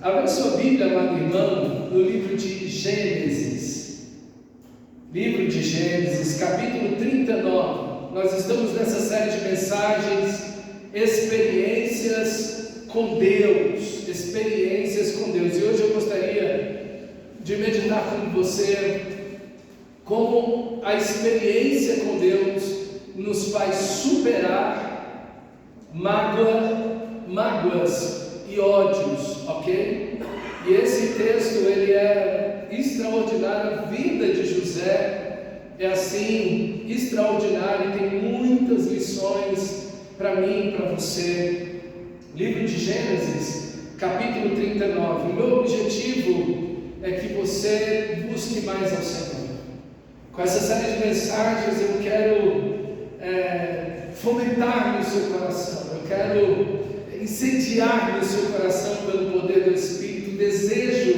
Abra sua Bíblia, amado irmão, no livro de Gênesis. Livro de Gênesis, capítulo 39. Nós estamos nessa série de mensagens, experiências com Deus. Experiências com Deus. E hoje eu gostaria de meditar com você como a experiência com Deus nos faz superar mágoas e ódios, ok? E esse texto, ele é extraordinário. A vida de José é assim, extraordinária, e tem muitas lições para mim e para você. Livro de Gênesis, capítulo 39. O meu objetivo é que você busque mais ao Senhor. Com essa série de mensagens eu quero fomentar no seu coração, eu quero incendiar no seu coração pelo poder do Espírito o desejo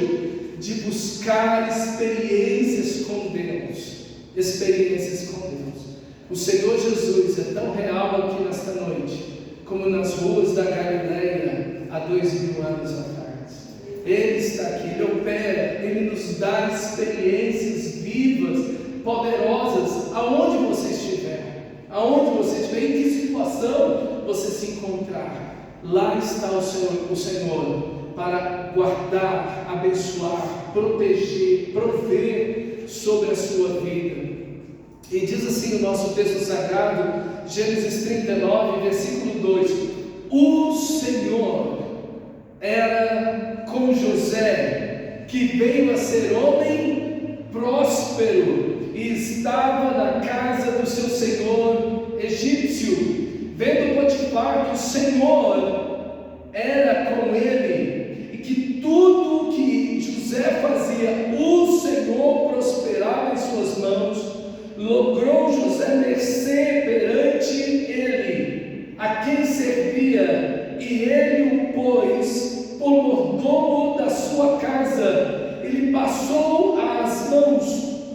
de buscar experiências com Deus. Experiências com Deus. O Senhor Jesus é tão real aqui nesta noite como nas ruas da Galileia há 2000 anos atrás. Ele está aqui, Ele opera, Ele nos dá experiências vivas, poderosas, aonde você estiver, em que situação você se encontrar. Lá está o Senhor para guardar, abençoar, proteger, prover sobre a sua vida. E diz assim o nosso texto sagrado, Gênesis 39, versículo 2: O Senhor era com José, que veio a ser homem próspero e estava na casa do seu senhor egípcio. Vendo Potifar que o Senhor era com ele e que tudo que José fazia, o Senhor prosperava em suas mãos, logrou José mercê perante ele, a quem servia, e ele o pôs por mordomo da sua casa. Ele passou às mãos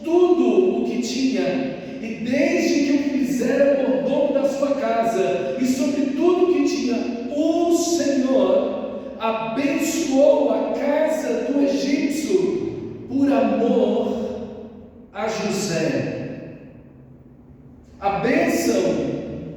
tudo o que tinha, e desde que o fizera mordomo da sua casa, e sobre tudo que tinha, o Senhor abençoou a casa do egípcio por amor a José. A bênção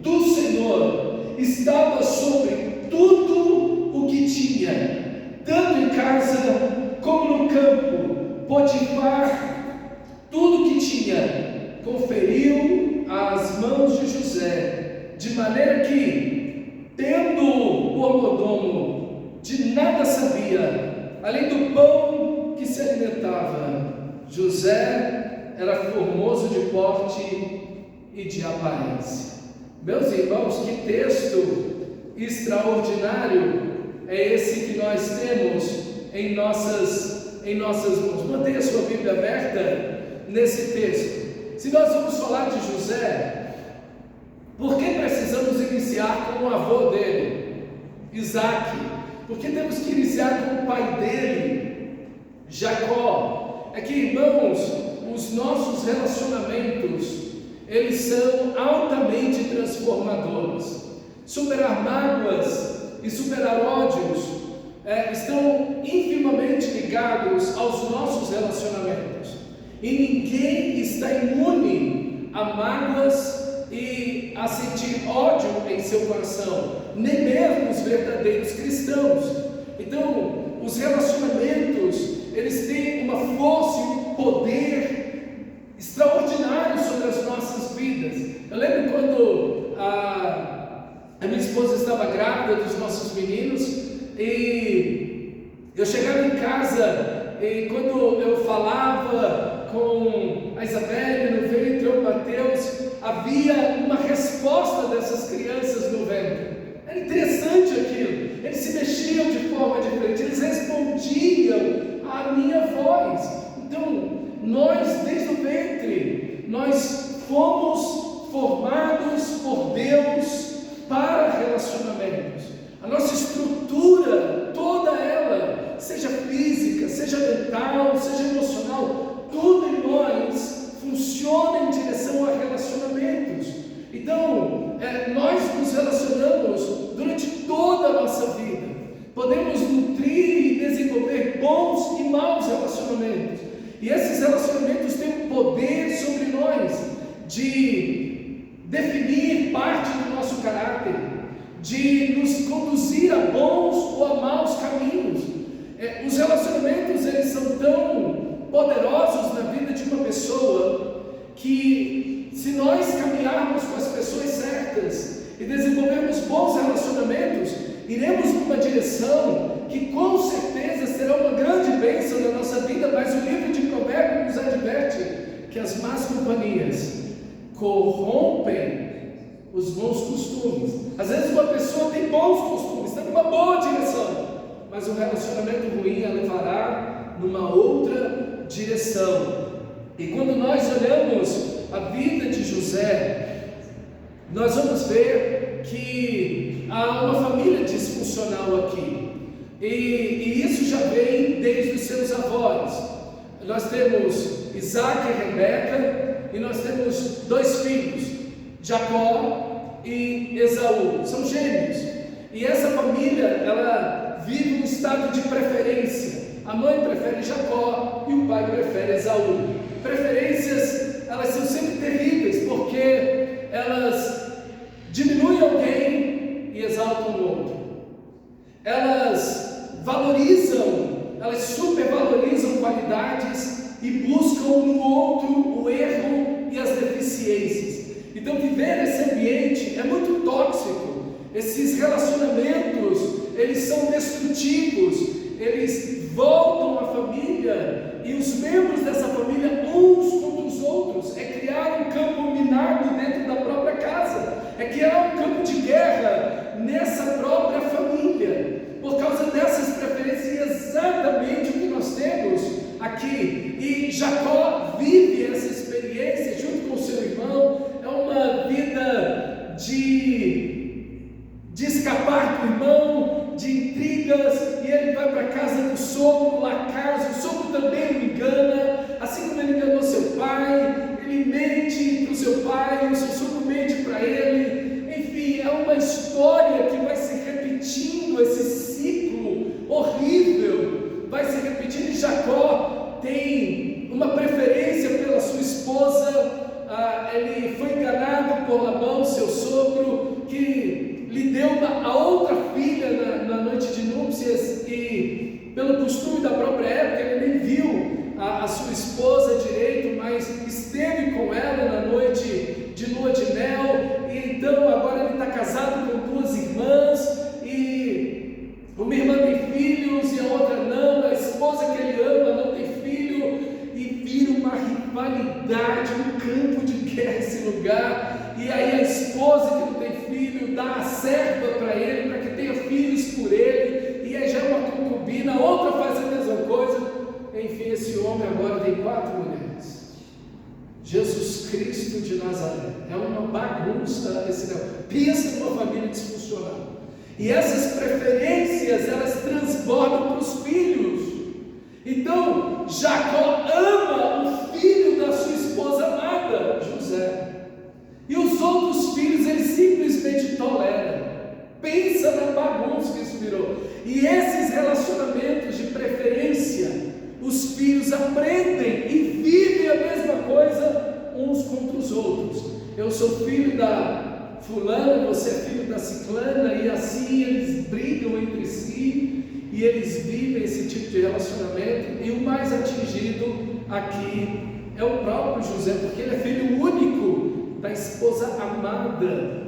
do Senhor estava sobre tudo o que tinha, tanto em casa como no campo. Potifar, tudo que tinha, conferiu às mãos de José, de maneira que, tendo o mordomo, de nada sabia, além do pão que se alimentava. José era formoso de porte e de aparência. Meus irmãos, que texto extraordinário é esse que nós temos em nossas mãos. Mantenha a sua Bíblia aberta nesse texto. Se nós vamos falar de José, por que precisamos iniciar com o avô dele, Isaac? Por que temos que iniciar com o pai dele, Jacó? É que, irmãos, os nossos relacionamentos, eles são altamente transformadores. Superar mágoas e superar ódios estão intimamente ligados aos nossos relacionamentos. E ninguém está imune a mágoas e a sentir ódio em seu coração, nem mesmo os verdadeiros cristãos. Então, os relacionamentos, eles têm uma força e um poder extraordinário sobre as nossas vidas. Eu lembro quando a minha esposa estava grávida dos nossos meninos, e eu chegava em casa, e quando eu falava com a Isabelle no ventre, ou o Mateus, havia uma resposta dessas crianças no ventre. Era interessante aquilo. Eles se mexiam de forma diferente, eles respondiam à minha voz. Então, nós, desde o ventre, nós fomos formados por Deus para relacionamentos. A nossa estrutura, toda ela, seja física, seja mental, seja emocional, tudo em nós funciona em direção a relacionamentos. Então, nós nos relacionamos durante toda a nossa vida. Podemos nutrir de definir parte do nosso caráter, de nos conduzir a bons ou a maus caminhos. Os relacionamentos, eles são tão poderosos na vida de uma pessoa que, se nós caminharmos com as pessoas certas e desenvolvermos bons relacionamentos, iremos numa direção que com certeza será uma grande bênção na nossa vida. Mas o livro de Provérbios nos adverte que as más companhias corrompem os bons costumes. Às vezes uma pessoa tem bons costumes, está numa boa direção, mas o relacionamento ruim a levará numa outra direção. E quando nós olhamos a vida de José, nós vamos ver que há uma família disfuncional aqui, e isso já vem desde os seus avós. Nós temos Isaac e Rebeca, e nós temos 2 filhos, Jacó e Esaú, são gêmeos, e essa família, ela vive um estado de preferência. A mãe prefere Jacó e o pai prefere Esaú. Preferências, elas são sempre terríveis, porque elas diminuem alguém e exaltam o outro. Elas valorizam, elas supervalorizam qualidades e buscam no outro o erro e as deficiências. Então viver nesse ambiente é muito tóxico. Esses relacionamentos, eles são destrutivos, eles voltam à família e os membros dessa família uns contra os outros. É criar um campo minado dentro da própria casa, é criar um campo de guerra nessa própria família, por causa dessas preferências. E exatamente o que nós temos aqui. E Jacó vive essa experiência junto com seu irmão. É uma vida de escapar do irmão, de intrigas, e ele vai para a casa do sogro, lacasa. O sogro também o engana, assim como ele enganou seu pai. Ele mente para o seu pai, o seu sogro mente para ele. Enfim, é uma história que vai se repetindo, esse ciclo horrível vai se repetindo. E Jacó tem uma preferência pela sua esposa. Ele foi enganado por Labão, seu sogro, que lhe deu a outra filha na noite de núpcias, e pelo costume da própria época, ele nem viu a sua esposa direito, mas esteve com ela na noite de lua de mel. E então agora ele está casado com 2 irmãs, e uma irmã tem filhos e a outra não. A esposa que ele ama não tem filho, e vira uma rivalidade, um campo de guerra esse lugar. E aí a esposa que não tem filho dá a serva para ele, para que tenha filhos por ele, e aí já é uma concubina, a outra faz a mesma coisa. Enfim, esse homem agora tem 4 mulheres. Jesus Cristo de Nazaré, é uma bagunça esse negócio. Pensa numa família disfuncional. E essas preferências, elas transbordam para os filhos. Então, Jacó ama o filho da sua esposa amada, José. E os outros filhos, ele simplesmente tolera. Pensa na bagunça que isso virou. E esses relacionamentos de preferência, os filhos aprendem e vivem a mesma coisa uns contra os outros. Eu sou filho da fulana, você é filho da ciclana, e assim eles brigam entre si, e eles vivem esse tipo de relacionamento. E o mais atingido aqui é o próprio José, porque ele é filho único da esposa amada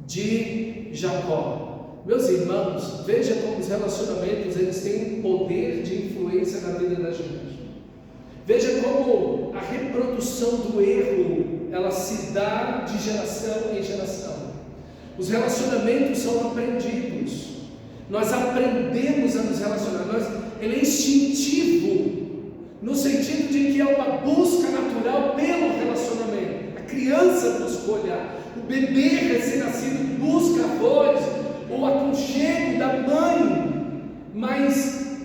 de Jacó. Meus irmãos, veja como os relacionamentos, eles têm um poder de influência na vida da gente. Veja como a reprodução do erro, ela se dá de geração em geração. Os relacionamentos são aprendidos. Nós aprendemos a nos relacionar. Ele é instintivo, no sentido de que é uma busca natural pelo relacionamento. A criança busca olhar, o bebê recém-nascido busca a voz, o aconchego da mãe. Mas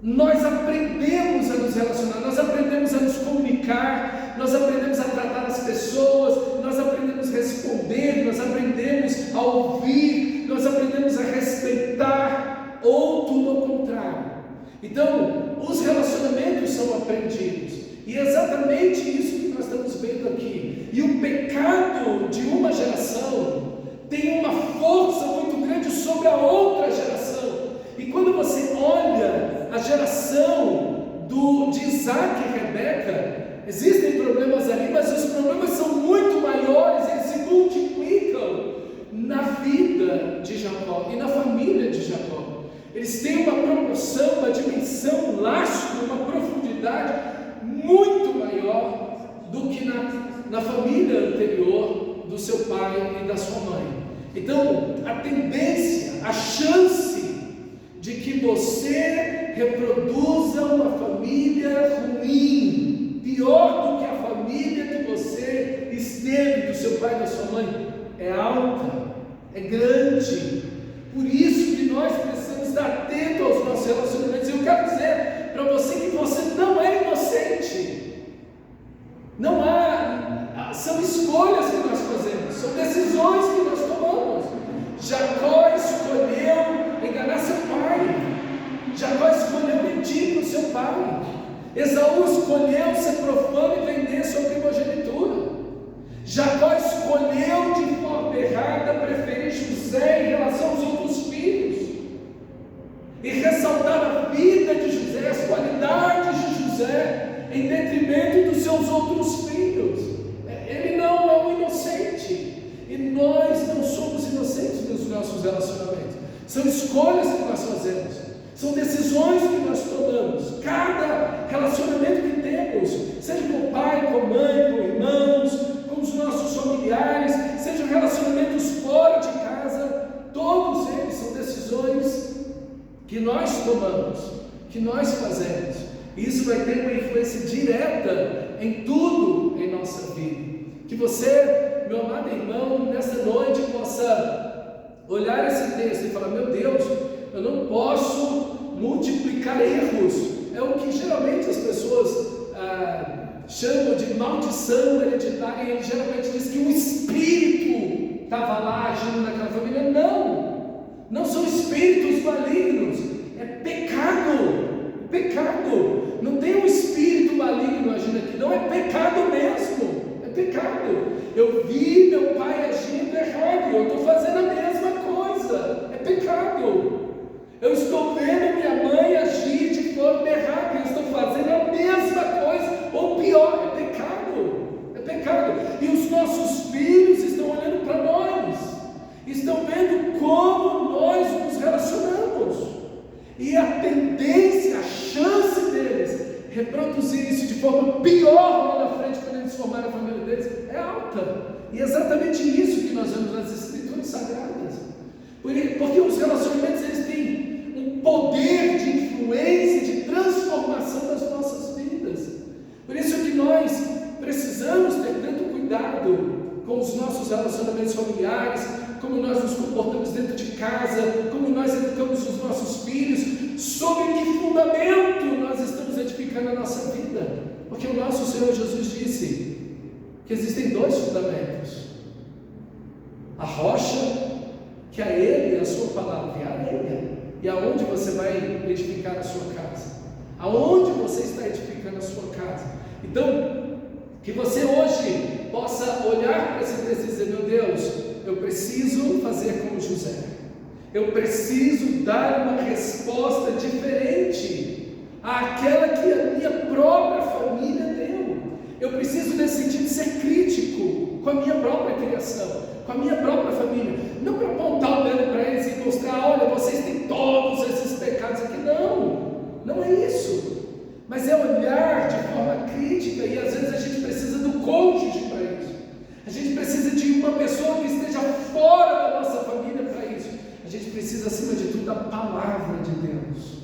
nós aprendemos a nos relacionar, nós aprendemos a nos comunicar, nós aprendemos a tratar as pessoas, nós aprendemos a responder, nós aprendemos a ouvir, nós aprendemos a respeitar, ou tudo ao contrário. Então, os relacionamentos são aprendidos, e é exatamente isso que que nós estamos vendo aqui. E o pecado de uma geração tem uma força muito grande sobre a outra geração. E quando você olha a geração de Isaac e Rebeca, existem problemas ali, mas os problemas são muito maiores, eles se multiplicam na vida de Jacó e na família de Jacó. Eles têm uma proporção, uma dimensão, um lastro, uma profundidade muito maior do que na família anterior do seu pai e da sua mãe. Então, a tendência, a chance de que você reproduza uma família ruim, pior do que a família que você esteve, do seu pai e da sua mãe, é alta, é grande. Por isso que nós precisamos estar atentos aos nossos relacionamentos. Eu quero dizer para você que você não é inocente. Não há, são escolhas que nós fazemos, são decisões que nós tomamos. Jacó escolheu enganar seu pai. Jacó escolheu mentir para o seu pai. Esaú escolheu ser profano e vender sua primogenitura. Jacó escolheu de forma errada preferir José em relação aos outros filhos e ressaltar a vida de José, as qualidades de José em detrimento dos seus outros filhos. Ele não é um inocente, e nós não somos inocentes nos nossos relacionamentos. São escolhas que nós fazemos, são decisões que nós tomamos. Cada relacionamento que temos, seja com o pai, com a mãe, com irmãos, com os nossos familiares, sejam relacionamentos fora de casa, todos eles são decisões que nós tomamos, que nós fazemos. Isso vai ter uma influência direta em tudo em nossa vida. Que você, meu amado irmão, nesta noite possa olhar esse texto e falar: meu Deus, eu não posso multiplicar erros. É o que geralmente as pessoas chamam de maldição hereditária, e ele geralmente diz que o espírito estava lá agindo naquela família. Não são espíritos malignos, é pecado, não tem um espírito maligno agindo aqui, não, é pecado mesmo, é pecado. Eu vi meu pai agindo errado, eu estou fazendo a mesma coisa, é pecado. Eu estou vendo minha mãe agir de forma errada, eu estou fazendo a mesma coisa, ou pior, é pecado. E os nossos filhos estão olhando para nós, estão vendo como nós nos relacionamos, e a tendência, a chance deles reproduzir isso de forma pior lá na frente, quando eles formarem a família deles, é alta. E é exatamente isso que nós vemos nas Escrituras Sagradas, porque os relacionamentos, eles têm um poder de influência, de transformação das nossas vidas. Por isso que nós precisamos ter tanto cuidado com os nossos relacionamentos familiares, como nós nos comportamos dentro de casa, como nós educamos os nossos filhos, sobre que fundamento nós estamos edificando a nossa vida. Porque o nosso Senhor Jesus disse que existem dois fundamentos: a rocha, que é Ele e a sua palavra, e a areia. E aonde você vai edificar a sua casa? Aonde você está edificando a sua casa? Então, que você hoje possa olhar para esse texto e dizer: meu Deus, eu preciso fazer como José, eu preciso dar uma resposta diferente àquela que a minha própria família deu. Eu preciso, nesse sentido, ser crítico com a minha própria criação, com a minha própria família, não para apontar o dedo para eles e mostrar: olha, vocês têm todos esses pecados aqui. Não é isso, mas é olhar de forma crítica. E às vezes a gente precisa do cônjuge para isso, a gente precisa de uma pessoa que esteja fora da nossa família para isso. A gente precisa, acima de tudo, da palavra de Deus,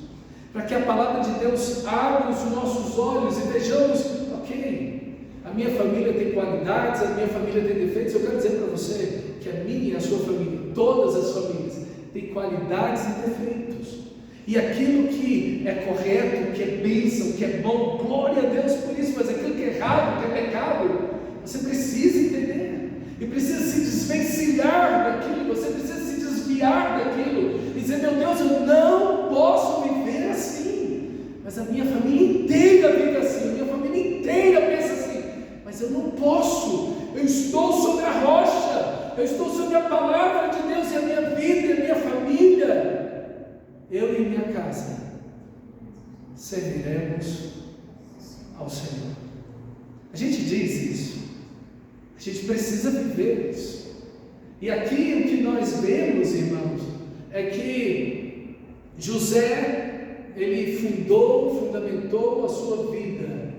para que a palavra de Deus abra os nossos olhos e vejamos: ok, a minha família tem qualidades, a minha família tem defeitos. Eu quero dizer para você que a minha e a sua família, todas as famílias, têm qualidades e defeitos. E aquilo que é correto, que é bênção, que é bom, glória a Deus por isso. Mas aquilo que é errado, que é pecado, você precisa entender e precisa se desvencilhar daquilo, você precisa se desviar daquilo e dizer: meu Deus, eu não posso viver assim. Mas a minha família inteira vive assim, a minha família inteira pensa assim. Mas eu posso, eu estou sobre a rocha, eu estou sobre a palavra de Deus e a minha vida e a minha família. Eu e minha casa serviremos ao Senhor. A gente diz isso, a gente precisa viver isso. E aqui o que nós vemos, irmãos, é que José, ele fundamentou a sua vida,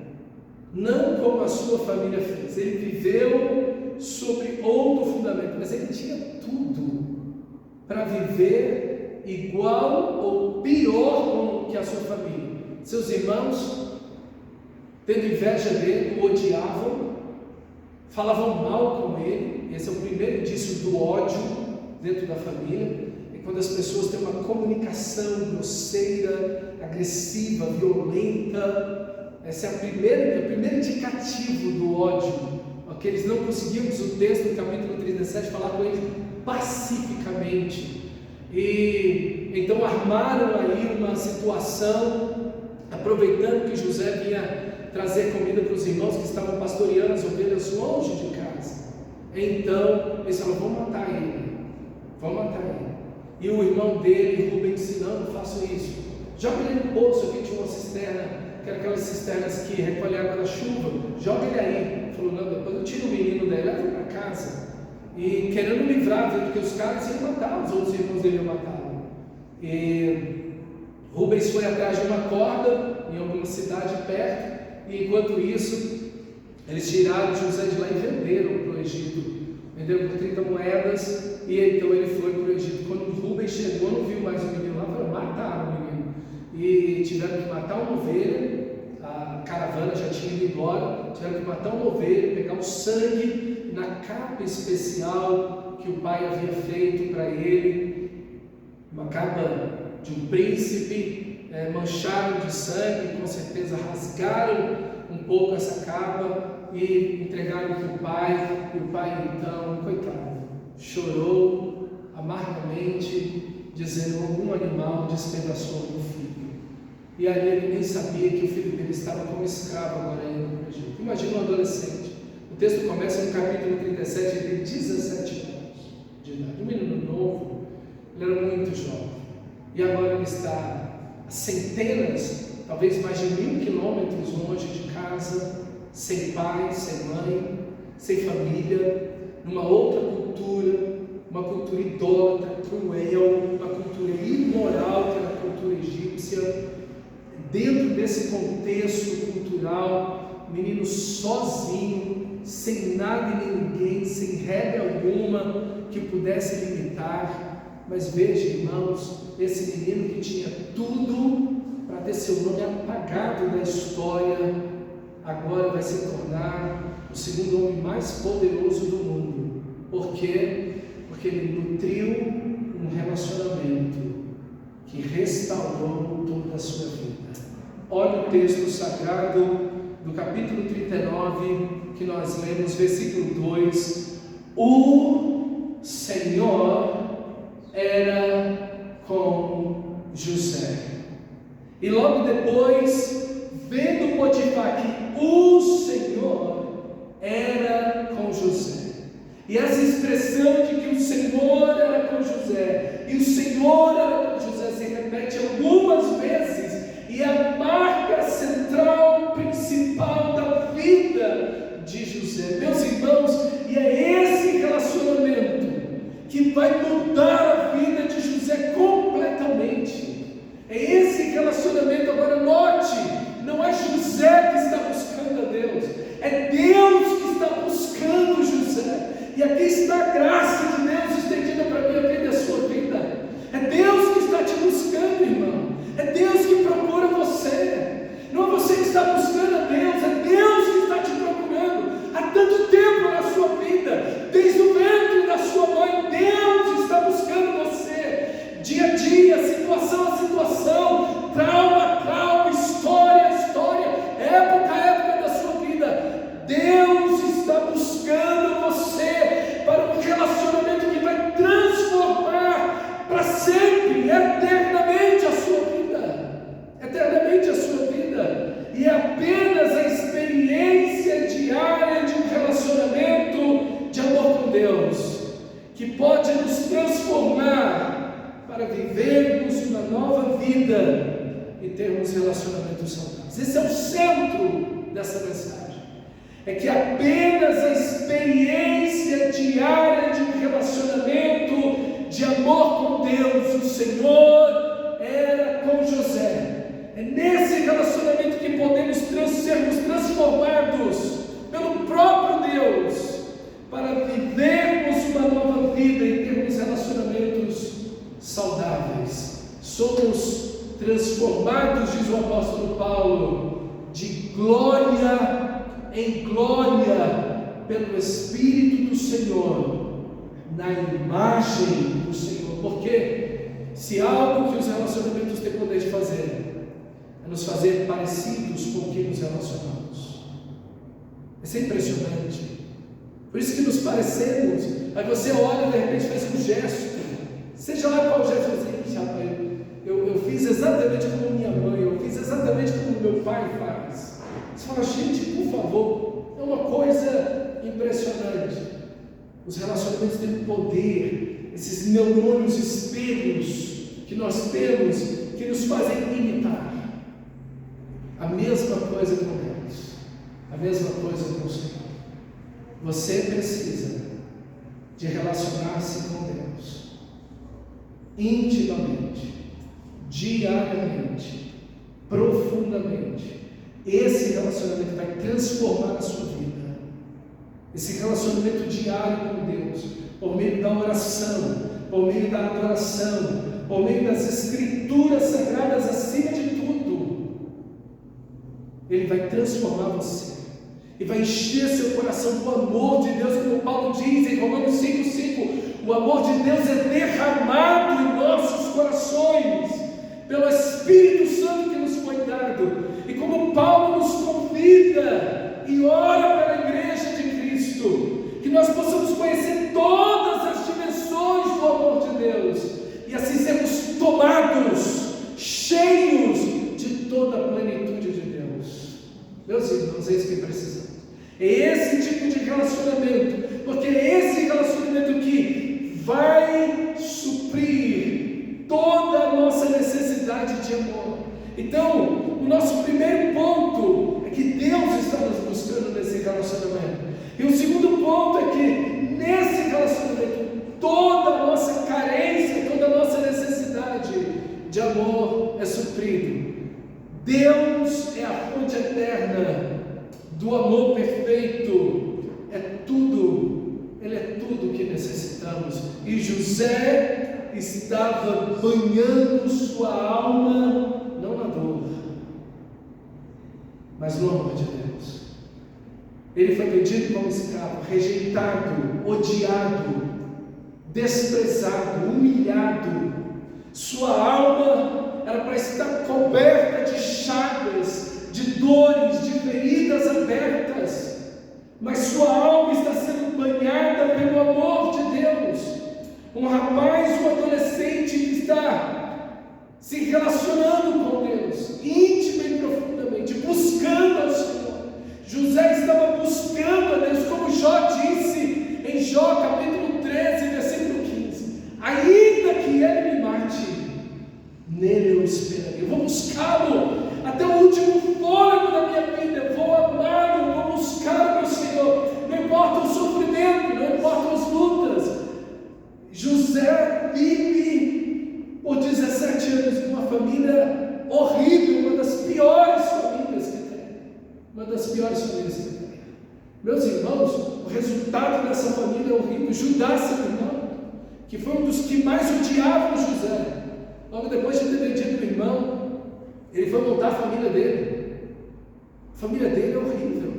não como a sua família fez. Ele viveu sobre outro fundamento, mas ele tinha tudo para viver igual ou pior que a sua família. Seus irmãos, tendo inveja dele, o odiavam, falavam mal com ele. Esse é o primeiro indício do ódio dentro da família. É quando as pessoas têm uma comunicação grosseira, agressiva, violenta. Esse é o primeiro indicativo do ódio. Okay? Eles não conseguiam, diz o texto do capítulo 37, falar com eles pacificamente. E então armaram aí uma situação, aproveitando que José vinha trazer comida para os irmãos que estavam pastoreando as ovelhas longe de casa. Então eles falaram: vamos matar ele, vamos matar ele. E o irmão dele, Rubem, disse: não façam isso, joga ele no poço. Aqui tinha uma cisterna, que era aquelas cisternas que recolhem água da chuva, joga ele aí. Ele falou: não, depois eu tiro o menino dele, leva ele para casa. E querendo livrar, porque os caras iam matar, os outros irmãos dele iam matá-lo. E Rubens foi atrás de uma corda em alguma cidade perto. E enquanto isso, eles tiraram José de lá e venderam para o Egito. Venderam por 30 moedas. E então ele foi para o Egito. Quando Rubens chegou, não viu mais o menino lá, foram matar o menino. E tiveram que matar uma ovelha. A caravana já tinha ido embora. Tiveram que matar uma ovelha, pegar o sangue na capa especial que o pai havia feito para ele. Uma capa de um príncipe. Mancharam de sangue, com certeza rasgaram um pouco essa capa e entregaram para o pai. E o pai, então, coitado, chorou amargamente, dizendo: algum animal despedaçou meu filho. E ali ele nem sabia que o filho dele estava como escravo agora indo para o Egito. Imagina um adolescente. O texto começa no capítulo 37, ele tem 17 anos de idade, um menino novo. Ele era muito jovem e agora ele está centenas, talvez mais de 1000 quilômetros longe de casa, sem pai, sem mãe, sem família, numa outra cultura, uma cultura idólatra, cruel, uma cultura imoral, que era a cultura egípcia. Dentro desse contexto cultural, menino sozinho, sem nada e ninguém, sem regra alguma que pudesse limitar. Mas veja, irmãos, esse menino que tinha tudo para ter seu nome apagado da história, agora vai se tornar o segundo homem mais poderoso do mundo. Por quê? Porque ele nutriu um relacionamento que restaurou toda a sua vida. Olha o texto sagrado do capítulo 39, que nós lemos, versículo 2. O Senhor era com José. E logo depois, vendo Potifar que o Senhor era com José. E essa expressão de que o Senhor era com José e o Senhor era com José se repete algumas vezes, e é a marca central, principal da vida de José. Meus irmãos, e é esse relacionamento que vai mudar a vida de José completamente. É esse relacionamento. Agora note, não é José que está buscando a Deus, é Deus que está buscando José. E aqui está a graça de Deus estendida para a minha vida e a sua vida. É Deus que está te buscando, irmão. É Deus que vida e termos relacionamentos saudáveis. Esse é o centro dessa mensagem. É que apenas a experiência diária de um relacionamento de amor com Deus, o Senhor era com José. É nesse relacionamento que podemos sermos transformados pelo próprio Deus para vivermos uma nova vida e termos relacionamentos saudáveis. Somos transformados, diz o apóstolo Paulo, de glória em glória pelo Espírito do Senhor, na imagem do Senhor. Porque se algo que os relacionamentos têm poder de fazer é nos fazer parecidos com quem nos relacionamos. Isso é impressionante. Por isso que nos parecemos. Aí você olha e de repente faz um gesto, seja lá qual gesto, eu fiz exatamente como minha mãe, eu fiz exatamente como meu pai faz. Você fala, gente, por favor, é uma coisa impressionante. Os relacionamentos têm poder, esses neurônios espelhos que nós temos, que nos fazem imitar. A mesma coisa com Deus, a mesma coisa com o Senhor. Você precisa de relacionar-se com Deus intimamente, diariamente, profundamente. Esse relacionamento vai transformar a sua vida. Esse relacionamento diário com Deus, por meio da oração, por meio da adoração, por meio das Escrituras Sagradas, acima de tudo, ele vai transformar você e vai encher seu coração com o amor de Deus, como Paulo diz em Romanos 5,5. O amor de Deus é derramado em nossos corações pelo Espírito Santo que nos foi dado. E como Paulo nos convida e ora pela igreja de Cristo, que nós possamos conhecer todas as dimensões do amor de Deus e assim sermos tomados, cheios de toda a plenitude de Deus. Meus irmãos, é isso que precisamos. É esse tipo de relacionamento, porque é esse relacionamento que vai suprir toda a nossa necessidade de amor. Então, o nosso primeiro ponto é que Deus está nos buscando nesse relacionamento. E o segundo ponto é que nesse relacionamento toda a nossa carência, toda a nossa necessidade de amor é suprido. Deus é a fonte eterna do amor perfeito, é tudo, Ele é tudo o que necessitamos. E José estava banhando sua alma, não na dor, mas no amor de Deus. Ele foi vendido como escravo, rejeitado, odiado, desprezado, humilhado. Sua alma era para estar coberta de chagas, de dores, de feridas abertas, mas sua alma está sendo banhada pelo amor de Deus. Um rapaz, um adolescente que está se relacionando com Deus, íntima e profundamente, buscando ao Senhor. José estava buscando a Deus, como Jó disse em Jó capítulo 13, versículo 15: ainda que ele me mate, nele eu esperarei. Eu vou buscá-lo até o último fôlego da minha vida, eu vou amá-lo, vou buscar o meu Senhor, não importa o sofrimento, não importa as lutas. José vive por 17 anos numa família horrível, uma das piores famílias que tem. Uma das piores famílias que tem. Meus irmãos, o resultado dessa família é horrível. Judá, seu irmão, que foi um dos que mais odiavam José, logo depois de ter vendido o irmão, ele foi montar a família dele. A família dele é horrível.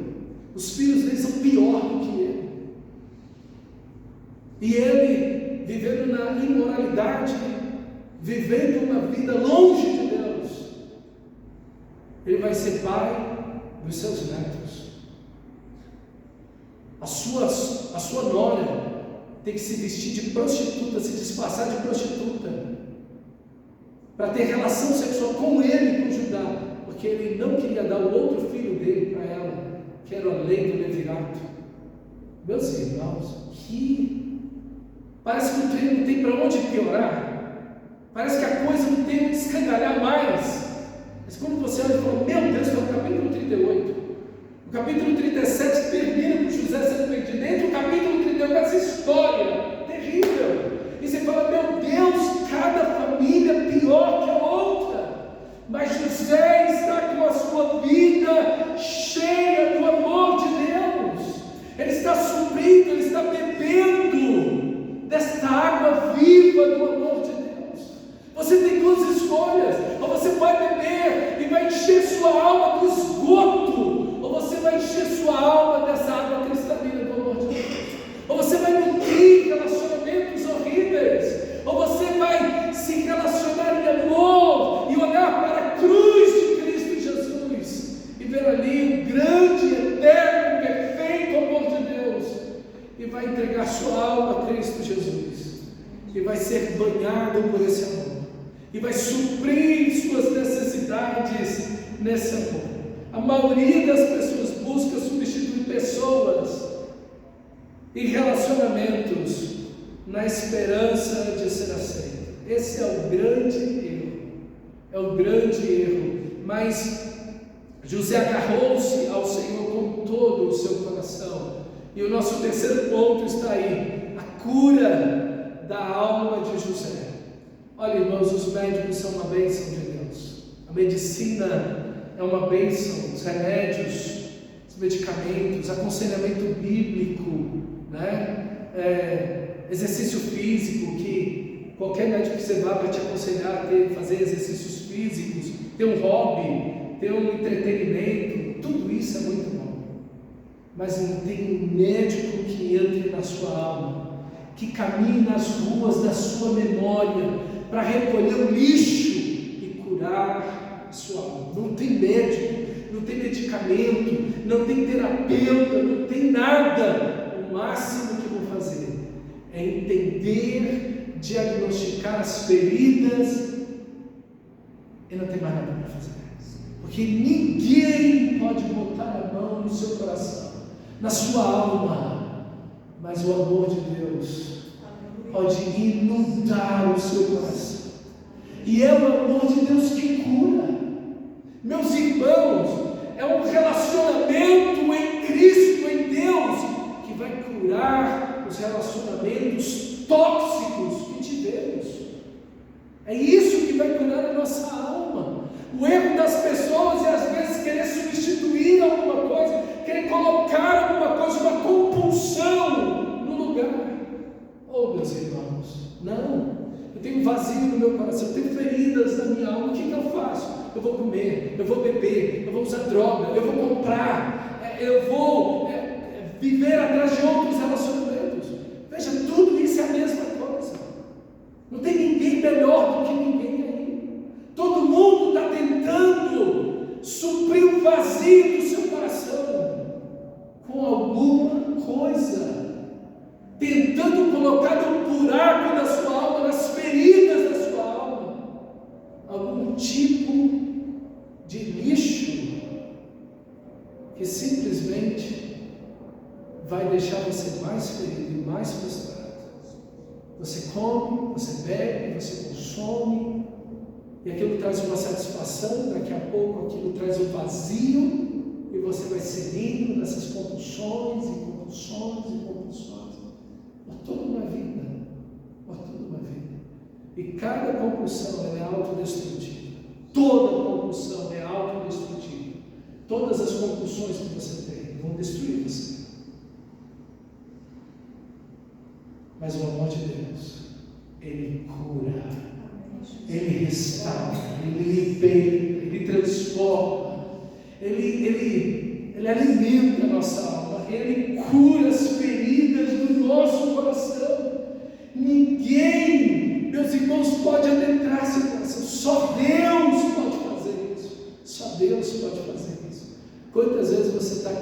Os filhos dele são pior do que ele. E ele, vivendo na imoralidade, vivendo uma vida longe de Deus, ele vai ser pai dos seus netos. A sua nora tem que se vestir de prostituta, se disfarçar de prostituta, para ter relação sexual com ele, com Judá, porque ele não queria dar o outro filho dele para ela, que era a lei do levirato. Meus irmãos, parece que o treino não tem para onde piorar. Parece que a coisa não tem onde escangalhar mais. Mas quando você olha e fala, meu Deus, no capítulo 38, o capítulo 37 termina com José sendo perdido. Dentro do capítulo 38, essa história terrível. E você fala, meu Deus, cada família pior que a outra. Mas José está com a sua vida cheia do amor de Deus. Ele está suprindo, ele está bebendo desta água viva do amor de Deus. Você tem duas escolhas: ou você vai beber e vai encher sua alma do esgoto, ou você vai encher sua alma dessa água cristalina do amor de Deus. Ou você vai nutrir relacionamentos horríveis, ou você vai se relacionar em amor e olhar para a cruz de Cristo Jesus e ver ali o grande, eterno, perfeito amor de Deus, e vai entregar sua alma a Cristo Jesus e vai ser banhado por esse amor e vai suprir suas necessidades nesse amor. A maioria das pessoas busca substituir pessoas e relacionamentos na esperança de ser aceito. Esse é o grande erro. É o grande erro. Mas José agarrou-se ao Senhor com todo o seu coração. E o nosso terceiro ponto está aí: a cura da alma de José. Olha, irmãos, os médicos são uma bênção de Deus. A medicina é uma bênção. Os remédios, os medicamentos, aconselhamento bíblico, exercício físico, que qualquer médico que você vá vai te aconselhar a fazer exercícios físicos, ter um hobby, ter um entretenimento, tudo isso é muito bom. Mas não tem um médico que entre na sua alma, que caminhe nas ruas da sua memória para recolher o lixo e curar a sua alma. Não tem médico, não tem medicamento, não tem terapeuta, não tem nada. O máximo que eu vou fazer é entender, diagnosticar as feridas e não tem mais nada para fazer. Porque ninguém pode botar a mão no seu coração, na sua alma, mas o amor de Deus pode inundar o seu coração. E é o amor de Deus que cura. Meus irmãos, é um relacionamento em Cristo, em Deus, que vai curar os relacionamentos tóxicos que tivemos. É isso que vai curar a nossa alma. O erro das pessoas é às vezes querer substituir alguma coisa, querer colocar alguma coisa, uma compulsão no lugar. Oh, meus irmãos, não. Eu tenho vazio no meu coração, eu tenho feridas na minha alma. O que eu faço? Eu vou comer, eu vou beber, eu vou usar droga, eu vou comprar, eu vou viver atrás de outros relacionamentos. Veja, tudo isso é a mesma coisa. Não tem ninguém melhor do que ninguém aí. Todo mundo está tentando suprir o vazio do seu coração com alguma coisa, tentando colocar no buraco da sua alma, nas feridas da sua alma, algum tipo de lixo que simplesmente vai deixar você mais ferido e mais frustrado. Você come, você bebe, você consome, e aquilo traz uma satisfação, daqui a pouco aquilo traz um vazio, e você vai seguindo nessas compulsões e compulsões e compulsões, por toda uma vida, por toda uma vida. E cada compulsão é autodestrutiva. Toda compulsão é autodestrutiva. Todas as compulsões que você tem vão destruir você. Mas o amor de Deus, Ele cura, Ele restaura, Ele liberta, Ele transforma, Ele alimenta a nossa alma, Ele cura as feridas do nosso coração. Ninguém, meus irmãos, pode adentrar seu coração, só Deus pode fazer isso, só Deus pode fazer isso. Quantas vezes você está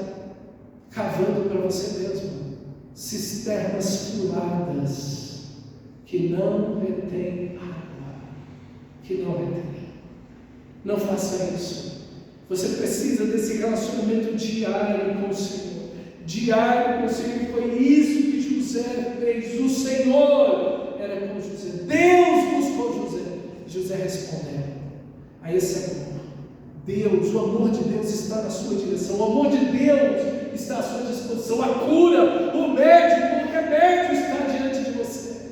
cavando para você mesmo cisternas furadas que não retêm água, que não retêm. Não faça isso. Você precisa desse relacionamento diário com o Senhor, diário com o Senhor. E foi isso que José fez. O Senhor era com José, Deus buscou José. José respondeu a esse amor. Deus, o amor de Deus está na sua direção, o amor de Deus está à sua disposição, a cura, o médico, o remédio está diante de você.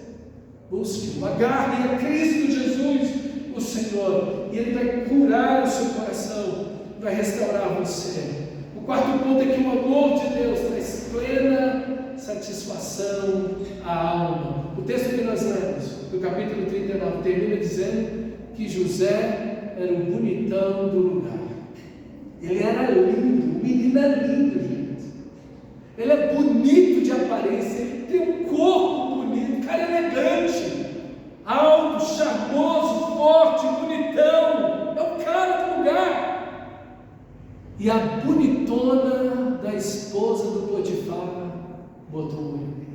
Busque-o, agarre a Cristo Jesus, o Senhor, e Ele vai curar o seu coração, vai restaurar você. O quarto ponto é que o amor de Deus traz plena satisfação à alma. O texto que nós lemos, do capítulo 39, termina dizendo que José era o bonitão do lugar. Ele era lindo, o menino é lindo, gente. Ele é bonito de aparência, ele tem um corpo bonito, cara elegante, alto, charmoso, forte, bonitão. É o cara do lugar. E a bonitona da esposa do Potifar botou o olho nele.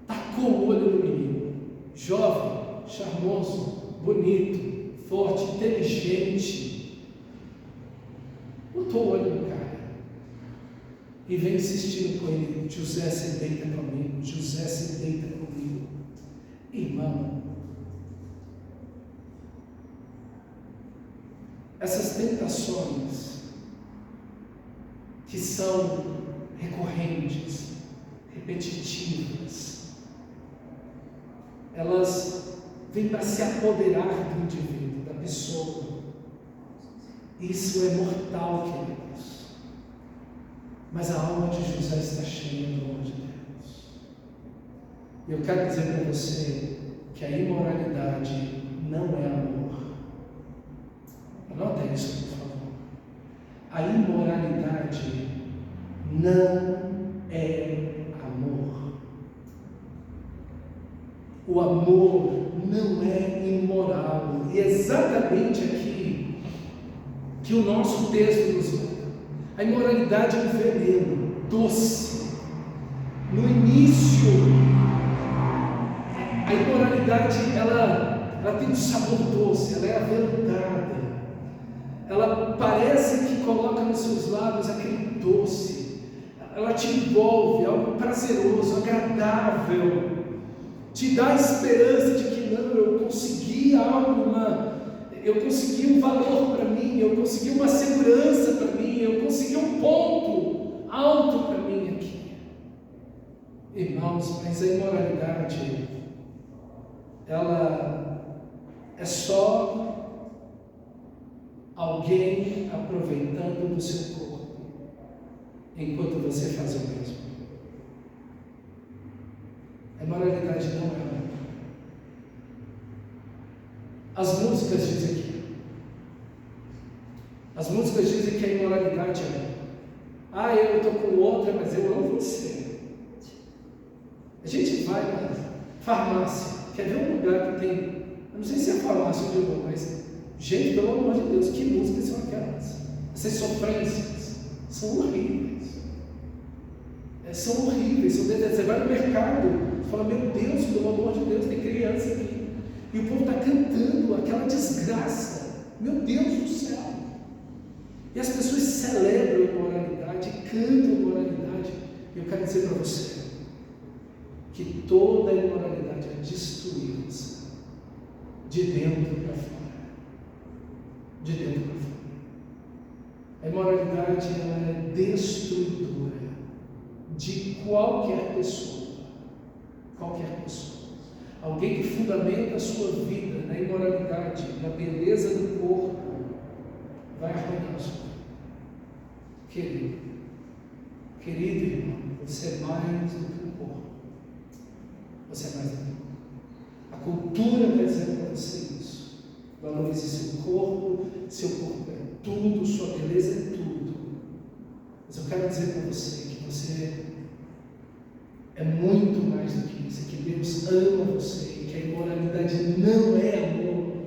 Tacou o olho no menino, jovem, charmoso, bonito, forte, inteligente. Botou o olho no cara e vem insistindo com ele: José, se deita comigo, José, se deita comigo. Irmão, essas tentações que são recorrentes, repetitivas, elas vêm para se apoderar do indivíduo, da pessoa. Isso é mortal, queridos. Mas a alma de José está cheia do amor de Deus. E eu quero dizer para você que a imoralidade não é amor. Anota isso, por favor. A imoralidade não é amor. O amor não é imoral. E é exatamente aqui que o nosso texto nos manda. A imoralidade é um veneno doce. No início, a imoralidade ela tem um sabor doce, ela é aveludada. Ela parece que coloca nos seus lábios aquele doce. Ela te envolve, algo prazeroso, agradável. Te dá a esperança de que não, eu consegui algo, eu consegui um valor para mim, eu consegui uma segurança para mim, eu consegui um ponto alto para mim aqui. Irmãos, mas a imoralidade, ela é só alguém aproveitando do seu corpo, enquanto você faz o mesmo. A moralidade não é amor. As músicas dizem aqui. As músicas dizem que a imoralidade é: eu estou com outra, mas eu amo você. A gente vai na farmácia, quer ver um lugar que tem, eu não sei se é farmácia onde eu vou, mas, gente, pelo amor de Deus, que músicas são aquelas? Essas sofrências são horríveis. São horríveis, são detalhes. Você vai no mercado, fala: meu Deus, pelo amor de Deus, tem criança aqui. E o povo está cantando aquela desgraça. Meu Deus do céu. E as pessoas celebram a imoralidade, cantam a imoralidade. E eu quero dizer para você que toda a imoralidade é destruída de dentro para fora. De dentro para fora. A imoralidade ela é destruidora de qualquer pessoa. Qualquer pessoa. Alguém que fundamenta a sua vida na imoralidade, na beleza do corpo, vai arruinar a sua vida. Querido irmão, você é mais do que um corpo. Você é mais do que um corpo. A cultura vai dizer para você isso. Valorize seu corpo é tudo, sua beleza é tudo. Mas eu quero dizer para você que você é muito mais do que isso, que Deus ama você, e que a imoralidade não é amor,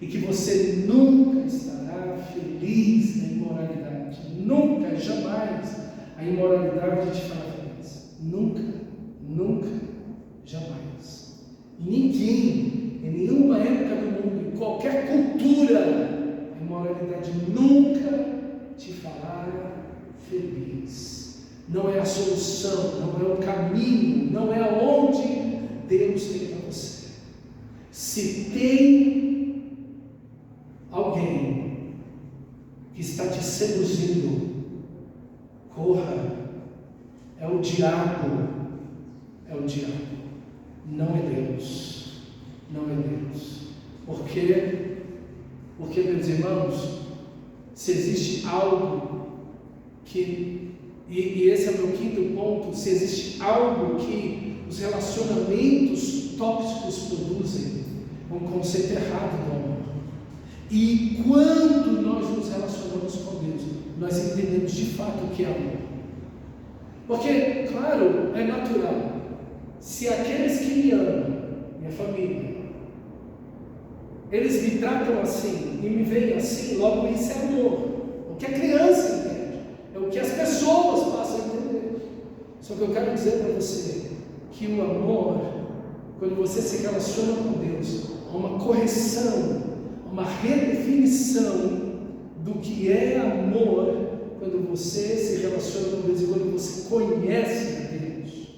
e que você nunca estará feliz na imoralidade, nunca, jamais a imoralidade te fará feliz, nunca, nunca, jamais. Ninguém, em nenhuma época do mundo, em qualquer cultura, a imoralidade nunca te fará feliz. Não é a solução, não é o caminho, não é aonde Deus tem para você. Se tem alguém que está te seduzindo, corra. É o diabo. É o diabo. Não é Deus. Não é Deus. Por quê? Porque, meus irmãos, se existe algo que, e esse é o meu quinto ponto, se existe algo que os relacionamentos tóxicos produzem, é um conceito errado do amor. E quando nós nos relacionamos com Deus, nós entendemos de fato o que é amor. Porque, claro, é natural. Se aqueles que me amam, minha família, eles me tratam assim e me veem assim, logo isso é amor. O que a criança entende, é o que as pessoas passam a entender. Só que eu quero dizer para você que o amor, quando você se relaciona com Deus, há uma correção, uma redefinição do que é amor quando você se relaciona com Deus e quando você conhece a Deus.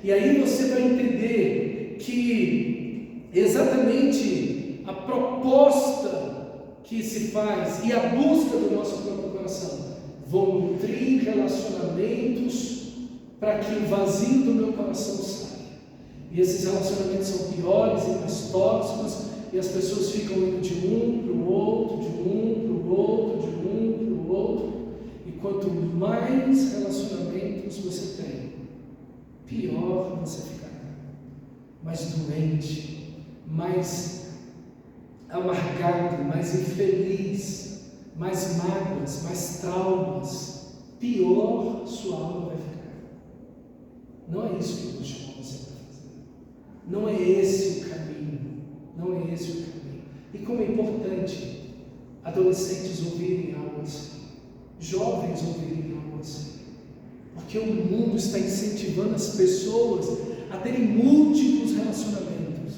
E aí você vai entender que exatamente a proposta que se faz e a busca do nosso próprio coração vão nutrir relacionamentos para que o vazio do meu coração saia. E esses relacionamentos são piores e mais tóxicos, e as pessoas ficam indo de um para o outro, de um para o outro, de um para o outro. E quanto mais relacionamentos você tem, pior você ficará. Mais doente, mais amargado, mais infeliz, mais mágoas, mais traumas, pior sua alma vai ficar. Não é isso que Deus chamou você para fazer. Não é esse o caminho. Não é esse o caminho. E como é importante adolescentes ouvirem algo assim, jovens ouvirem algo assim, porque o mundo está incentivando as pessoas a terem múltiplos relacionamentos,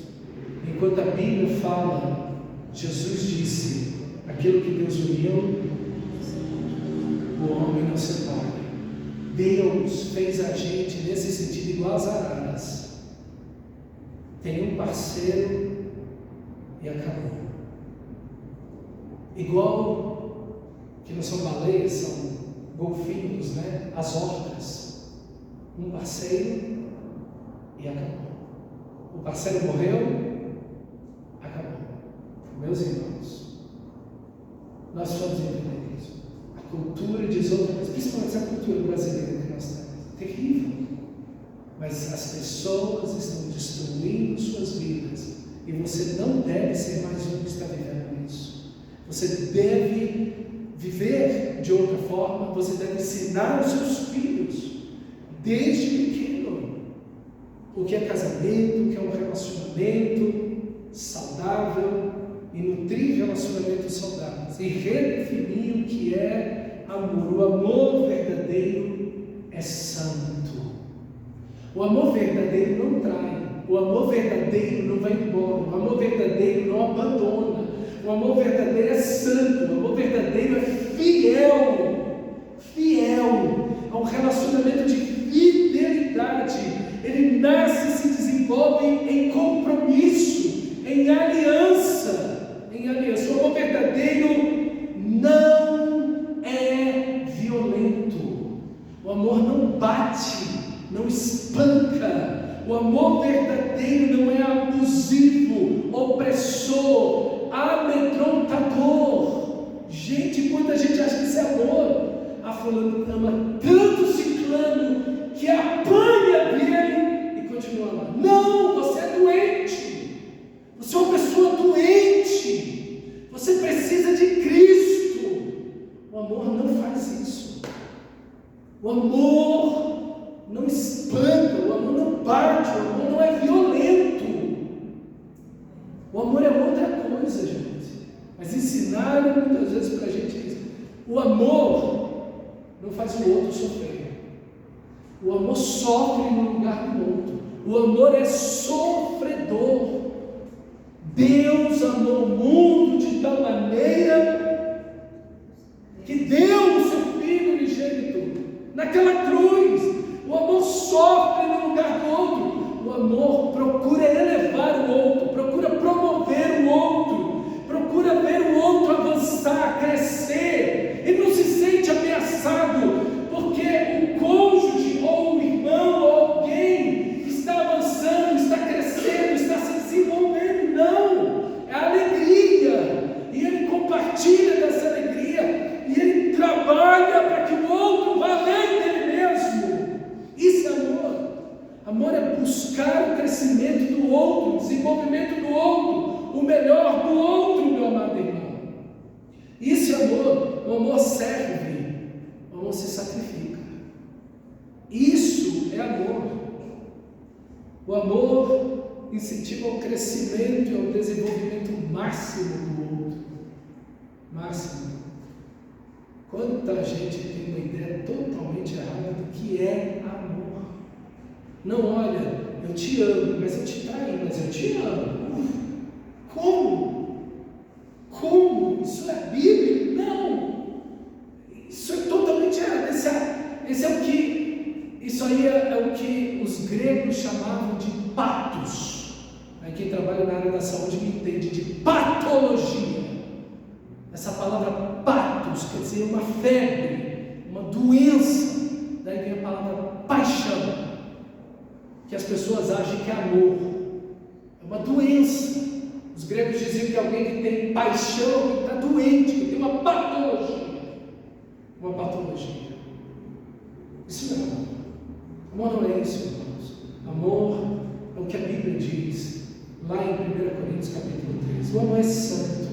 enquanto a Bíblia fala, Jesus disse, aquilo que Deus uniu, o homem não separa. Deus fez a gente nesse sentido igual às araras. Tem um parceiro e acabou. Igual que não são baleias, são golfinhos, né? As orcas. Um parceiro e acabou. O parceiro morreu, acabou. Meus irmãos, nós vamos entender isso. A cultura diz outra coisa, principalmente essa cultura brasileira que nós temos, terrível. Mas as pessoas estão destruindo suas vidas. E você não deve ser mais um que está vivendo isso. Você deve viver de outra forma. Você deve ensinar os seus filhos, desde pequeno, o que é casamento, o que é um relacionamento saudável, e nutrir relacionamentos saudáveis, e redefinir o que é amor. O amor verdadeiro é santo. O amor verdadeiro não trai. O amor verdadeiro não vai embora. O amor verdadeiro não abandona. O amor verdadeiro é santo. O amor verdadeiro é fiel. Fiel. É um relacionamento de fidelidade. Ele nasce e se desenvolve em compromisso, em aliança. Em aliança. O amor verdadeiro não é violento. O amor não bate, não espanca. O amor verdadeiro não é abusivo, opressor, amedrontador. Gente, quanta gente acha que isso é amor. A fulano ama tanto ciclano que apanha dele e continua lá. Não, você é doente. Você é uma pessoa doente. Você precisa de Cristo. O amor não faz isso. O amor não espanca, o amor não bate, o amor não é violento. O amor é outra coisa, gente. Mas ensinaram muitas vezes para a gente isso. O amor não faz o outro sofrer. O amor sofre no lugar do outro. O amor é sofredor. Deus amou o mundo de tal maneira que deu o seu Filho unigênito naquela cruz. O amor sofre no lugar do outro. O amor procura elevar o outro, procura promover partilha dessa alegria e ele trabalha para que o outro vá além dele mesmo. Isso é amor. Amor é buscar o crescimento do outro, o desenvolvimento do outro, o melhor do outro, meu amado irmão. Isso é amor. O amor serve, o amor se sacrifica. Isso é amor. O amor incentiva o crescimento e o desenvolvimento máximo do outro. Máximo. Quanta gente tem uma ideia totalmente errada do que é amor. Não, olha, eu te amo, mas eu te traí, mas eu te amo. Como? Como? Isso é bíblico? Não! Isso é totalmente errado. Isso aí é o que os gregos chamavam de patos. Aí quem trabalha na área da saúde me entende, de patologia. Essa palavra patos quer dizer uma febre, uma doença. Daí vem a palavra paixão, que as pessoas acham que é amor. É uma doença. Os gregos diziam que alguém que tem paixão, que está doente, que tem uma patologia. Uma patologia. Isso não é amor. Amor não é isso, irmãos. Amor é o que a Bíblia diz, lá em 1 Coríntios capítulo 13. O amor é santo.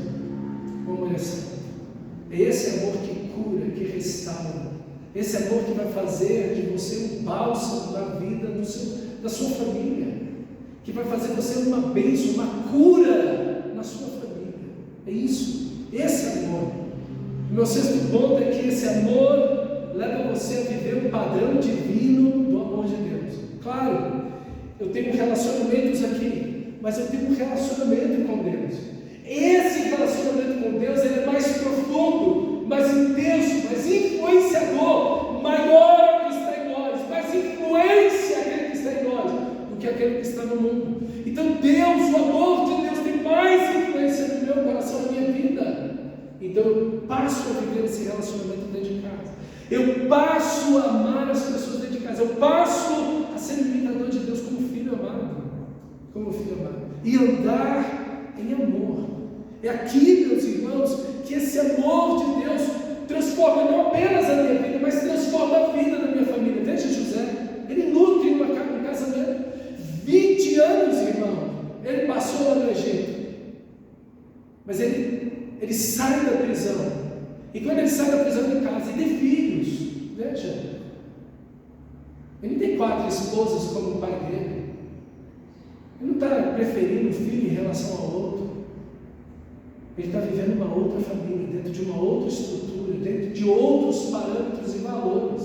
O amor é santo. É esse amor que cura, que restaura. Esse amor que vai fazer de você um bálsamo na vida da sua família. Que vai fazer você uma bênção, uma cura na sua família. É isso. Esse amor. O meu sexto ponto é que esse amor leva você a viver um padrão divino do amor de Deus. Claro, eu tenho relacionamentos aqui, mas eu tenho um relacionamento com Deus. Esse relacionamento com Deus ele é mais profundo, mais intenso, mais influenciador, maior que está em nós, mais influência aquele que está em nós do que aquele que está no mundo. Então Deus, o amor de Deus tem mais influência no meu coração, na minha vida. Então eu passo a viver esse relacionamento dentro de casa. Eu passo a amar as pessoas dentro de casa. Eu passo a ser imitador de Deus como filho amado. Como filho amado. E andar em amor. É aqui, meus irmãos, que esse amor de Deus transforma não apenas a minha vida, mas transforma a vida da minha família. Veja José, ele nutre um casamento. 20 anos, irmão, ele passou lá no Egito. Mas ele sai da prisão. E quando ele sai da prisão de casa, ele tem filhos. Veja, ele não tem 4 esposas como o pai dele. Ele não está preferindo um filho em relação ao outro. Ele está vivendo uma outra família, dentro de uma outra estrutura, dentro de outros parâmetros e valores.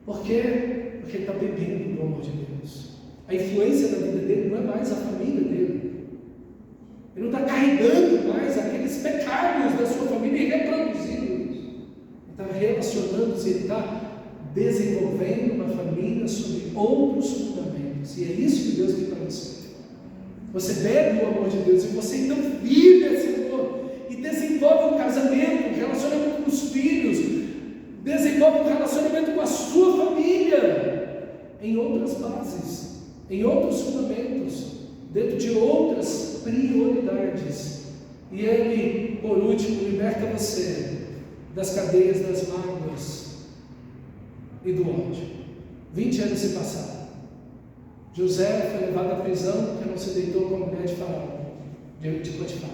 Por quê? Porque ele está bebendo do amor de Deus. A influência da vida dele não é mais a família dele. Ele não está carregando mais aqueles pecados da sua família e reproduzindo isso. Ele está relacionando-se, ele está desenvolvendo uma família sobre outros fundamentos. E é isso que Deus tem para você. Você bebe o amor de Deus e você então vive esse amor e desenvolve um casamento, um relacionamento com os filhos, desenvolve um relacionamento com a sua família em outras bases, em outros fundamentos, dentro de outras prioridades. E Ele, por último, liberta você das cadeias das mágoas e do ódio. 20 anos se passaram. José foi levado à prisão porque não se deitou com a mulher de Faraó, de Potifar.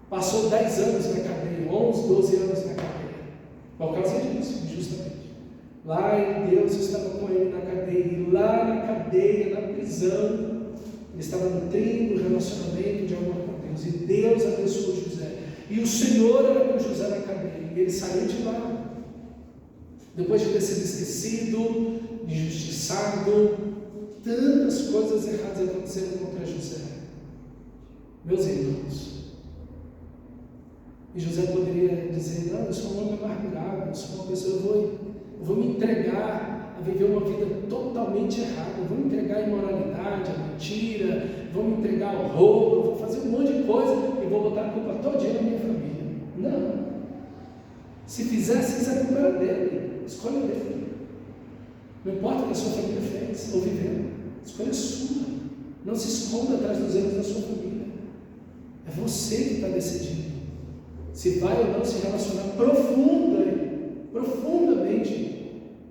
Passou 10 anos na cadeia, 11, 12 anos na cadeia, por causa disso, justamente. Lá Deus estava com ele na cadeia, e lá na cadeia, na prisão, ele estava nutrindo o relacionamento de amor com Deus, e Deus abençoou José, e o Senhor era com José na cadeia, e ele saiu de lá, depois de ter sido esquecido, injustiçado. Tantas coisas erradas aconteceram contra José, meus irmãos. E José poderia dizer: não, eu sou um homem amargurado, eu sou uma pessoa, eu vou me entregar a viver uma vida totalmente errada, eu vou me entregar à imoralidade, à mentira, vou me entregar ao roubo, vou fazer um monte de coisa e vou botar a culpa todo dia na minha família. Não. Se fizesse isso, a culpa era dele, escolha dele. Não importa o que a sua família fez ou viveu, a escolha é sua. Não se esconda atrás dos erros da sua família. É você que está decidindo. se vai ou não se relacionar profundamente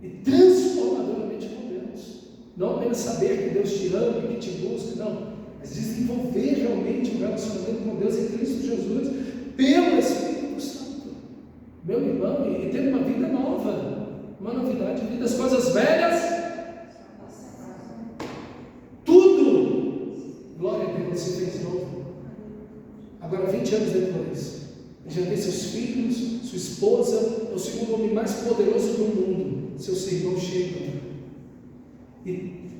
e transformadoramente com Deus. Não apenas saber que Deus te ama e que te busca, não, mas desenvolver realmente um relacionamento com Deus em Cristo Jesus, pelo Espírito Santo. Meu irmão, e ter uma vida nova, uma novidade de vida, as coisas velhas, tudo, glória a Deus, se fez novo. Agora, 20 anos depois, já tem seus filhos, sua esposa, é o segundo homem mais poderoso do mundo, seus irmãos chegam, e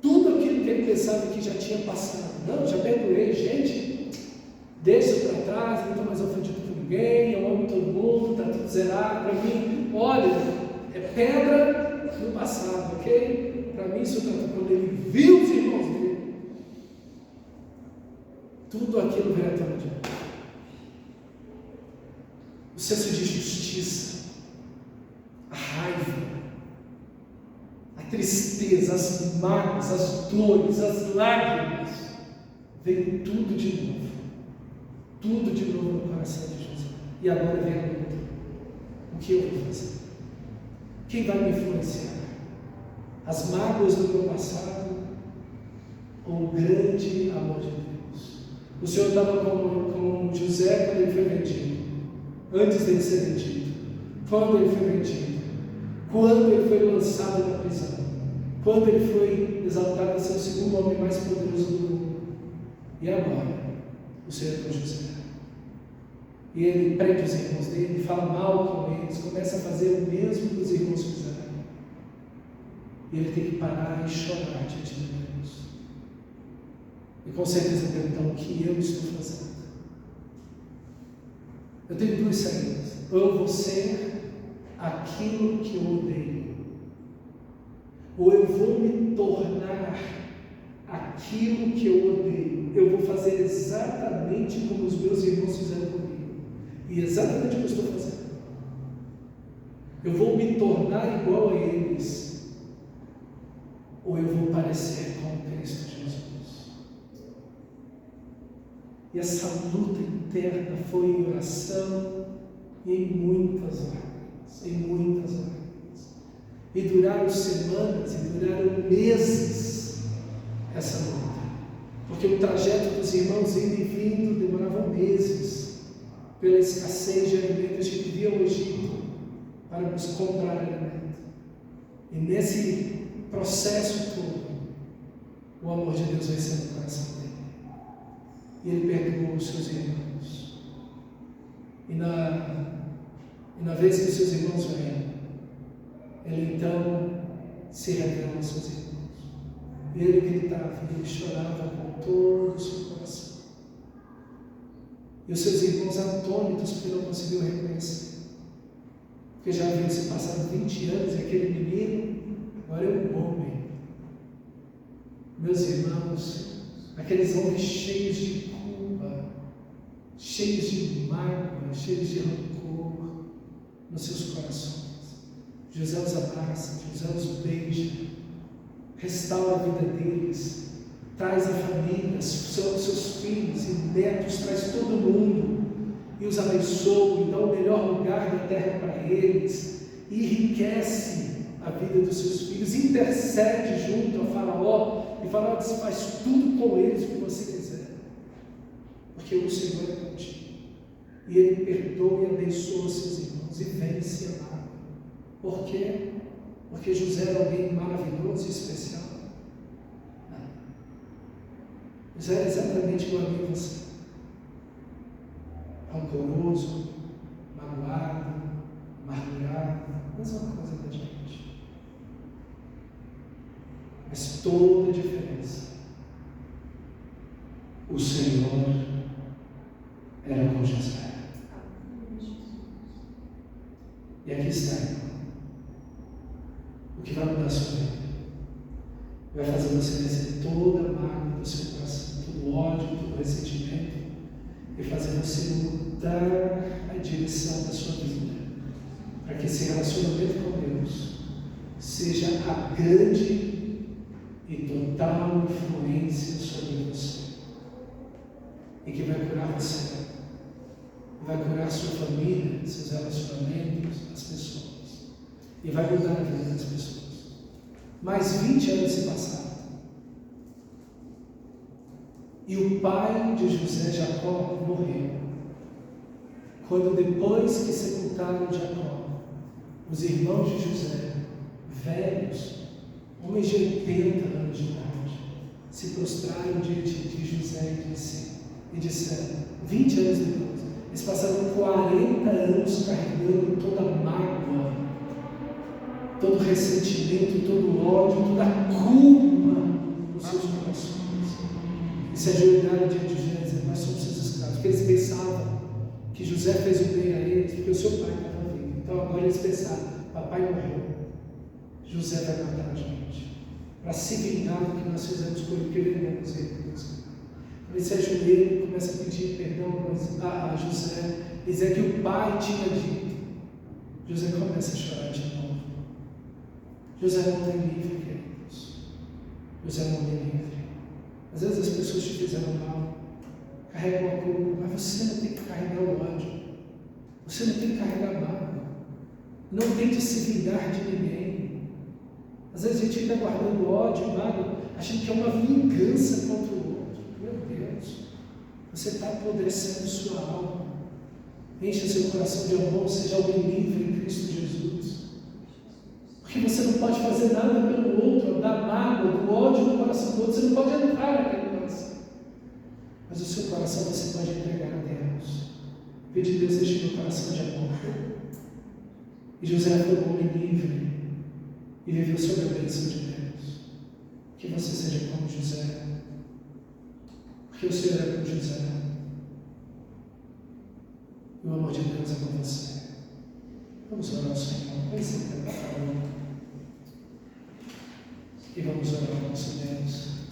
tudo aquilo que ele pensava que já tinha passado, não, já perdoei, gente, deixa para trás, não estou mais ofendido com ninguém, eu amo todo mundo, está tudo zerado para mim, olha, é pedra no passado, ok? Para mim isso está tudo, quando ele viu os irmãos dele, tudo aquilo veio à tona de Deus. O senso de justiça, a raiva, a tristeza, as mágoas, as dores, as lágrimas, veio tudo de novo no coração de Jesus. E agora vem a pergunta: o que eu vou fazer? Quem vai me influenciar? As mágoas do meu passado ou o grande amor de Deus? O Senhor estava com José quando ele foi vendido, antes dele ser vendido, quando ele foi vendido, quando ele foi lançado na prisão, quando ele foi exaltado a ser o segundo homem mais poderoso do mundo. E agora, o Senhor é com José. E ele prende os irmãos dele, fala mal com eles, começa a fazer o mesmo que os irmãos fizeram. E ele tem que parar e chorar diante de Deus. E com certeza perguntar: o que eu estou fazendo? Eu tenho duas saídas: ou eu vou ser aquilo que eu odeio, ou eu vou me tornar aquilo que eu odeio. Eu vou fazer exatamente como os meus irmãos fizeram comigo, e exatamente o que eu estou fazendo. Eu vou me tornar igual a eles, ou eu vou parecer com Cristo Jesus. E essa luta interna foi em oração e em muitas lágrimas, e duraram semanas e duraram meses essa luta, porque o trajeto dos irmãos indo e vindo demorava meses, pela escassez de alimentos que vivia o Egito para nos comprar alimento. E nesse processo todo, o amor de Deus venceu no coração dele, e ele perdoou os seus irmãos. E na vez que os seus irmãos vêm, ele então se revela aos seus irmãos. E ele gritava, ele chorava com todo o seu coração. E os seus irmãos atônitos porque não conseguiam reconhecer, porque já haviam se passado 20 anos e aquele menino agora é um homem. Meus irmãos, aqueles homens cheios de culpa, cheios de mágoa, cheios de rancor nos seus corações. José os abraça, José os beija, restaura a vida deles, traz a família, seus filhos e netos, traz todo mundo, e os abençoa, e dá o melhor lugar da terra para eles, e enriquece a vida dos seus filhos, intercede junto ao faraó, e o faraó diz: faz tudo com eles o que você quiser, porque o Senhor é contigo. E ele perdoa e abençoa seus irmãos, e vence a mágoa. Por quê? Porque José era alguém maravilhoso e especial? Não. José era exatamente igual a mim e você. Rancoroso, magoado, amargurado, mesma coisa da gente. Mas toda a diferença, o Senhor era com José. E aqui está, irmão. O que vai mudar a sua vida? Vai fazer você vencer toda a mágoa do seu coração, todo o ódio, todo o ressentimento, e fazer você mudar a direção da sua vida, para que esse relacionamento com Deus seja a grande e total influência sobre você, e que vai curar você, vai curar sua família, seus relacionamentos, as pessoas. E vai mudar a vida das pessoas. Mais 20 anos se passaram. E o pai de José, Jacó, morreu. Quando depois que sepultaram Jacó, os irmãos de José, velhos, homens de 80 anos de idade, se prostraram diante de José e disseram, 20 anos depois, eles passaram 40 anos carregando toda a mágoa, todo o ressentimento, todo o ódio, toda a culpa nos seus corações. E se ajoelharam diante de José e disseram, nós somos seus escravos. Porque eles pensavam que José fez o bem a eles, porque o seu pai estava vivo. Então agora eles pensaram, papai morreu, José vai matar a gente, para se vingar do que nós fizemos com ele, porque ele não nos irmãos. Ele se ajoelha e começa a pedir perdão a José, dizer que o pai tinha dito. José começa a chorar de novo. José é um homem livre, queridos. José é um homem livre. Às vezes as pessoas te fizeram mal, carregam a culpa, mas você não tem que carregar o ódio. Você não tem que carregar mágoa. Não tente se vingar de ninguém. Às vezes a gente fica guardando ódio, mágoa, achando que é uma vingança contra o outro. Meu Deus, você está apodrecendo sua alma. Encha seu coração de amor, seja alguém livre em Cristo Jesus. Porque você não pode fazer nada pelo outro, da mágoa, do ódio no coração do outro, você não pode entrar naquele coração. Mas o seu coração você pode entregar a Deus. Pedir a Deus, deixe meu coração de amor. E José foi um homem livre e viveu sob a bênção de Deus. Que você seja como José. Porque o Senhor é como José. E o amor de Deus é com você. Vamos orar ao Senhor. Vem sentar, por favor. E vamos orar ao nosso Deus.